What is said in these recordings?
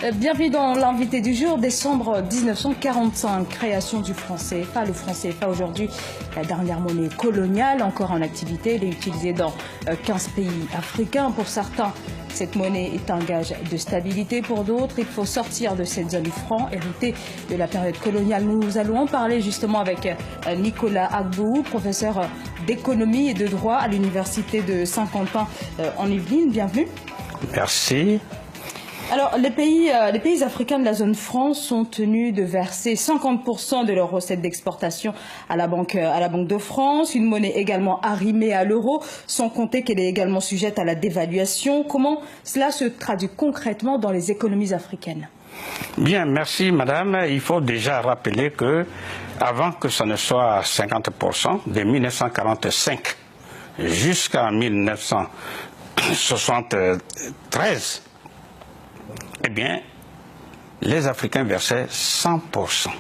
Bienvenue dans l'invité du jour, décembre 1945, création du franc CFA. Le franc CFA aujourd'hui, la dernière monnaie coloniale, encore en activité. Elle est utilisée dans 15 pays africains. Pour certains, cette monnaie est un gage de stabilité. Pour d'autres, il faut sortir de cette zone du franc, héritée de la période coloniale. Nous allons en parler justement avec Nicolas Agbou, professeur d'économie et de droit à l'université de Saint-Quentin en Yvelines. Bienvenue. Merci. Alors, les pays africains de la zone franc sont tenus de verser 50% de leurs recettes d'exportation à la Banque de France, une monnaie également arrimée à l'euro, sans compter qu'elle est également sujette à la dévaluation. Comment cela se traduit concrètement dans les économies africaines? Bien, merci madame. Il faut déjà rappeler que, avant que ce ne soit 50%, de 1945 jusqu'à 1973, eh bien, les Africains versaient 100%.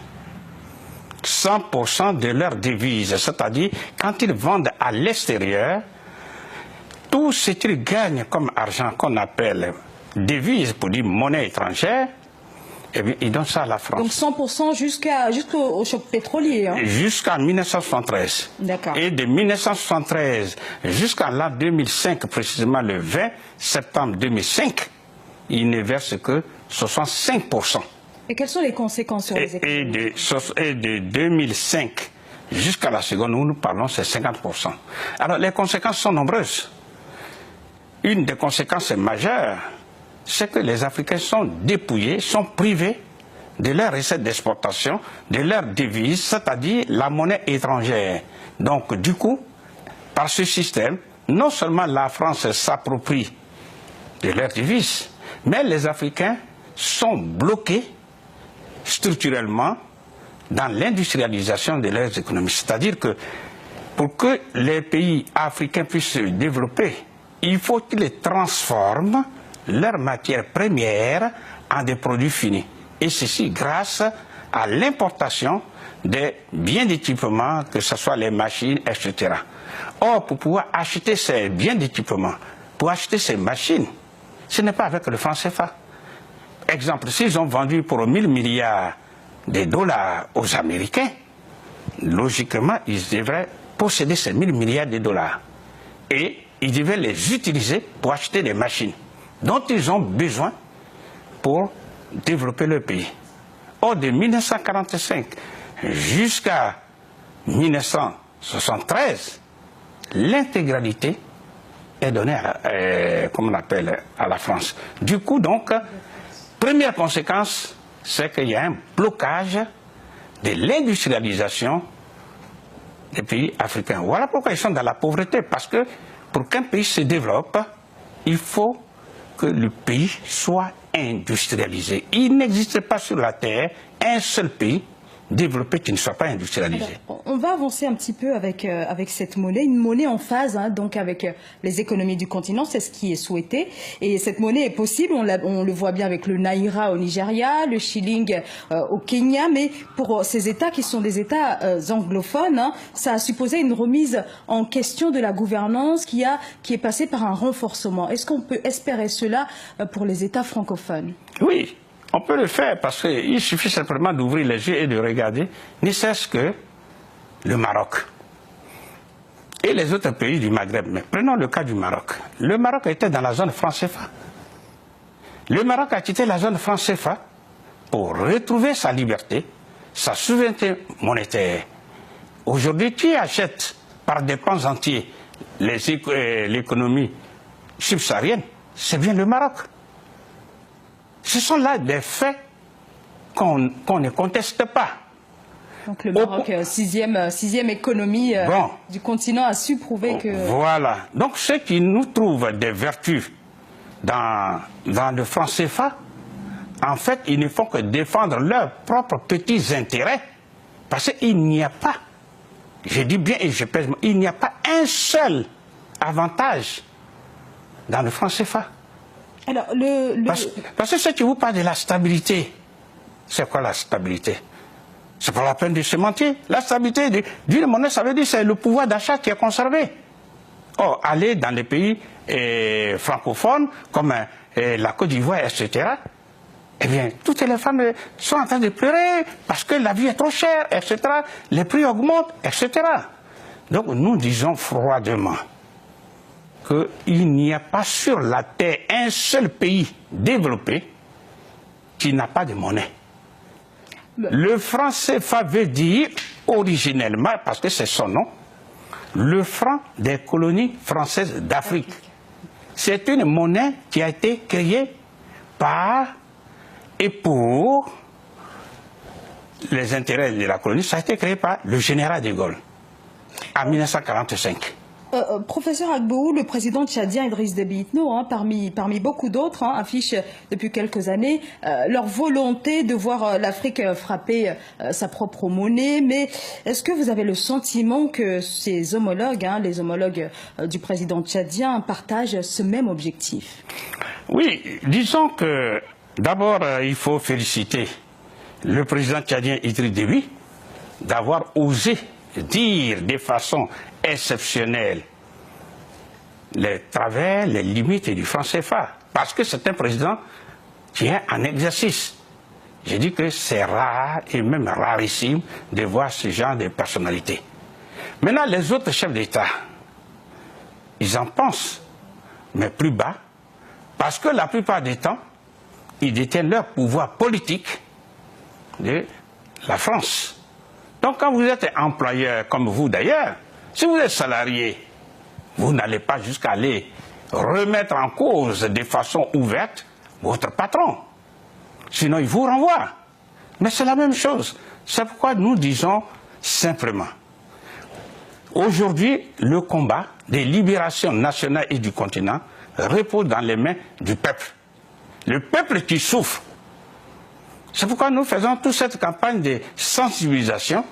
100% de leurs devises, c'est-à-dire quand ils vendent à l'extérieur, tout ce qu'ils gagnent comme argent qu'on appelle devise, pour dire monnaie étrangère, eh bien, ils donnent ça à la France. Donc 100% jusqu'au choc pétrolier. Hein. Jusqu'en 1973. D'accord. Et de 1973 jusqu'en l'an 2005, précisément le 20 septembre 2005, ils ne versent que 65%. Et quelles sont les conséquences sur les économies? Et de 2005 jusqu'à la seconde où nous parlons, c'est 50%. Alors les conséquences sont nombreuses. Une des conséquences majeures, c'est que les Africains sont dépouillés, sont privés de leurs recettes d'exportation, de leurs devises, c'est-à-dire la monnaie étrangère. Donc du coup, par ce système, non seulement la France s'approprie de leurs devises, mais les Africains sont bloqués structurellement dans l'industrialisation de leurs économies. C'est-à-dire que pour que les pays africains puissent se développer, il faut qu'ils transforment leurs matières premières en des produits finis. Et ceci grâce à l'importation des biens d'équipement, que ce soit les machines, etc. Or, pour pouvoir acheter ces biens d'équipement, pour acheter ces machines, ce n'est pas avec le franc CFA. Exemple, s'ils ont vendu pour 1000 milliards de dollars aux Américains, logiquement, ils devraient posséder ces 1000 milliards de dollars. Et ils devaient les utiliser pour acheter des machines dont ils ont besoin pour développer leur pays. Or, de 1945 jusqu'à 1973, l'intégralité est donnée à la France. Du coup, donc, première conséquence, c'est qu'il y a un blocage de l'industrialisation des pays africains. Voilà pourquoi ils sont dans la pauvreté, parce que pour qu'un pays se développe, il faut que le pays soit industrialisé. Il n'existe pas sur la Terre un seul pays développé qui ne soit pas industrialisé. Alors, on va avancer un petit peu avec cette monnaie, une monnaie en phase donc avec les économies du continent, c'est ce qui est souhaité. Et cette monnaie est possible, on le voit bien avec le Naira au Nigeria, le shilling au Kenya, mais pour ces États qui sont des États anglophones, ça a supposé une remise en question de la gouvernance qui est passée par un renforcement. Est-ce qu'on peut espérer cela pour les États francophones? Oui. On peut le faire parce qu'il suffit simplement d'ouvrir les yeux et de regarder, ne serait-ce que le Maroc et les autres pays du Maghreb. Mais prenons le cas du Maroc. Le Maroc était dans la zone franc CFA. Le Maroc a quitté la zone franc CFA pour retrouver sa liberté, sa souveraineté monétaire. Aujourd'hui, qui achète par des pans entiers l'économie subsaharienne? C'est bien le Maroc. Ce sont là des faits qu'on ne conteste pas. Donc le Maroc, sixième économie du continent, a su prouver que... Voilà. Donc ceux qui nous trouvent des vertus dans le franc CFA, en fait, ils ne font que défendre leurs propres petits intérêts. Parce qu'il n'y a pas, je dis bien et je pèse, il n'y a pas un seul avantage dans le franc CFA. Alors, parce que ce qui vous parle de la stabilité, c'est quoi la stabilité? C'est pas la peine de se mentir. La stabilité d'une monnaie, ça veut dire que c'est le pouvoir d'achat qui est conservé. Or, aller dans les pays francophones, comme la Côte d'Ivoire, etc., eh bien, toutes les femmes sont en train de pleurer parce que la vie est trop chère, etc. Les prix augmentent, etc. Donc, nous disons froidement qu'il n'y a pas sur la terre un seul pays développé qui n'a pas de monnaie. Le franc CFA veut dire originellement, parce que c'est son nom, le franc des colonies françaises d'Afrique. C'est une monnaie qui a été créée par et pour les intérêts de la colonie. Ça a été créé par le général de Gaulle en 1945. Professeur Agbou, le président tchadien Idriss Déby Itno, parmi beaucoup d'autres, affiche depuis quelques années leur volonté de voir l'Afrique frapper sa propre monnaie. Mais est-ce que vous avez le sentiment que ses homologues, les homologues du président tchadien, partagent ce même objectif? Oui, disons que d'abord il faut féliciter le président tchadien Idriss Déby d'avoir osé dire de façon exceptionnelle les travers, les limites du franc CFA. Parce que c'est un président qui est en exercice. Je dis que c'est rare et même rarissime de voir ce genre de personnalité. Maintenant, les autres chefs d'État, ils en pensent, mais plus bas, parce que la plupart du temps, ils détiennent leur pouvoir politique de la France. Donc quand vous êtes employeur, comme vous d'ailleurs, si vous êtes salarié, vous n'allez pas jusqu'à aller remettre en cause de façon ouverte votre patron. Sinon, il vous renvoie. Mais c'est la même chose. C'est pourquoi nous disons simplement, aujourd'hui, le combat des libérations nationales et du continent repose dans les mains du peuple. Le peuple qui souffre. C'est pourquoi nous faisons toute cette campagne de sensibilisation,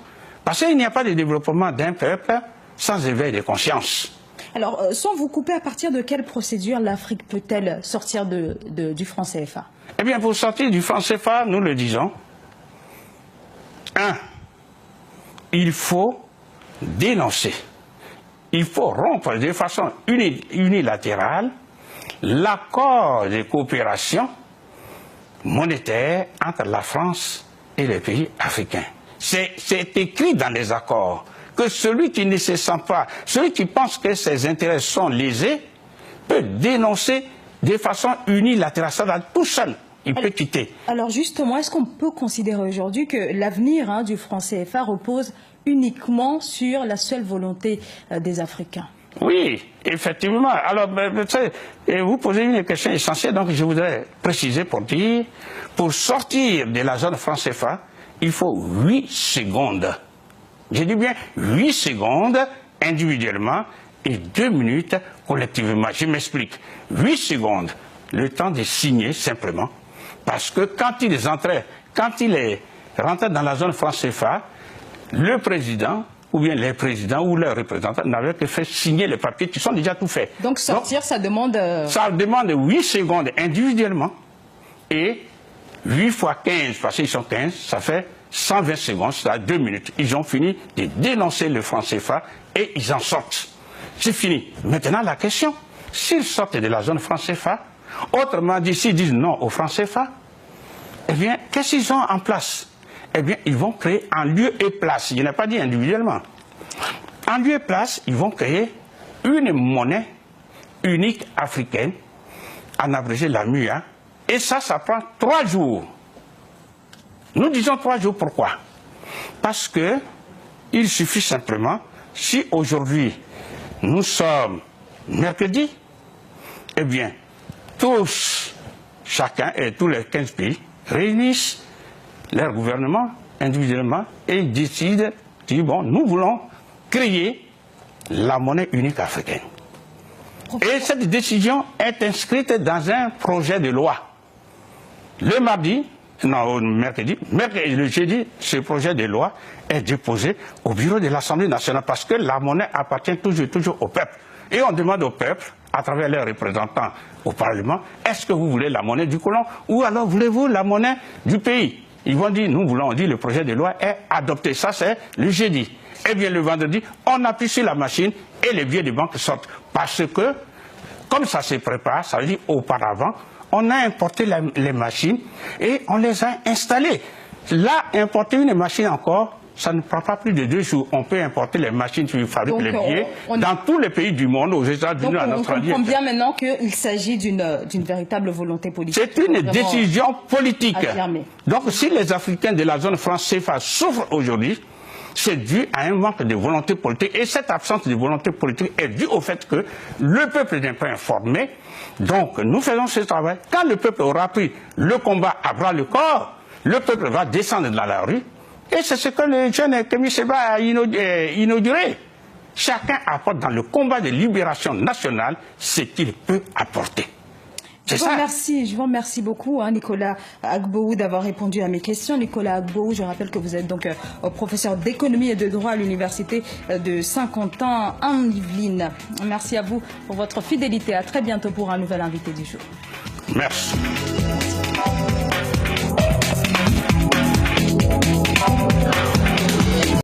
parce qu'il n'y a pas de développement d'un peuple sans éveil de conscience. Alors, sans vous couper, à partir de quelle procédure l'Afrique peut-elle sortir du franc CFA? Eh bien, pour sortir du franc CFA, nous le disons, 1. Il faut dénoncer, il faut rompre de façon unilatérale l'accord de coopération monétaire entre la France et les pays africains. C'est écrit dans les accords que celui qui ne se sent pas, celui qui pense que ses intérêts sont lésés, peut dénoncer de façon unilatérale, ça va tout seul. Il peut quitter. Alors justement, est-ce qu'on peut considérer aujourd'hui que l'avenir du franc CFA repose uniquement sur la seule volonté des Africains? Oui, effectivement. Alors, vous posez une question essentielle, donc je voudrais préciser pour dire, pour sortir de la zone franc CFA, il faut 8 secondes. Je dis bien 8 secondes individuellement et 2 minutes collectivement. Je m'explique. 8 secondes, le temps de signer simplement, parce que quand il est rentré dans la zone franc CFA, le président ou bien les présidents ou leurs représentants n'avaient que fait signer les papiers qui sont déjà tout faits. Donc sortir, ça demande... Ça demande 8 secondes individuellement et 8 fois 15, parce qu'ils sont 15, ça fait 120 secondes, c'est-à-dire 2 minutes. Ils ont fini de dénoncer le franc CFA et ils en sortent. C'est fini. Maintenant la question, s'ils sortent de la zone franc CFA, autrement dit, s'ils disent non au franc CFA, eh bien, qu'est-ce qu'ils ont en place? Eh bien, ils vont créer en lieu et place, je n'ai pas dit individuellement, en lieu et place, ils vont créer une monnaie unique africaine, en abrégé la MUA, et ça prend 3 jours. Nous disons 3 jours, pourquoi? Parce que il suffit simplement, si aujourd'hui nous sommes mercredi, eh bien, tous, chacun et tous les 15 pays réunissent leur gouvernement individuellement et ils décident, disent bon, nous voulons créer la monnaie unique africaine. Et cette décision est inscrite dans un projet de loi. Le mercredi, le jeudi, ce projet de loi est déposé au bureau de l'Assemblée nationale parce que la monnaie appartient toujours au peuple. Et on demande au peuple, à travers leurs représentants au Parlement, est-ce que vous voulez la monnaie du colon ou alors voulez-vous la monnaie du pays? Ils vont dire, nous voulons, on dit le projet de loi est adopté. Ça, c'est le jeudi. Et bien le vendredi, on appuie sur la machine et les billets de banque sortent. Parce que, comme ça se prépare, ça veut dire auparavant, on a importé les machines et on les a installées. Là, importer une machine encore, ça ne prend pas plus de 2 jours. On peut importer les machines qui fabriquent les billets dans tous les pays du monde, aux États-Unis, en Australie. On comprend bien maintenant qu'il s'agit d'une véritable volonté politique. C'est une décision politique. Affirmer. Donc si les Africains de la zone franc CFA souffrent aujourd'hui, c'est dû à un manque de volonté politique. Et cette absence de volonté politique est due au fait que le peuple n'est pas informé. Donc nous faisons ce travail. Quand le peuple aura pris le combat à bras le corps, le peuple va descendre dans la rue. Et c'est ce que le jeune Kémy Séba a inauguré. Chacun apporte dans le combat de libération nationale ce qu'il peut apporter. Je vous remercie beaucoup, Nicolas Agbohou, d'avoir répondu à mes questions. Nicolas Agbohou, je rappelle que vous êtes donc professeur d'économie et de droit à l'université de Saint-Quentin en Yvelines. Merci à vous pour votre fidélité. À très bientôt pour un nouvel invité du jour. Merci.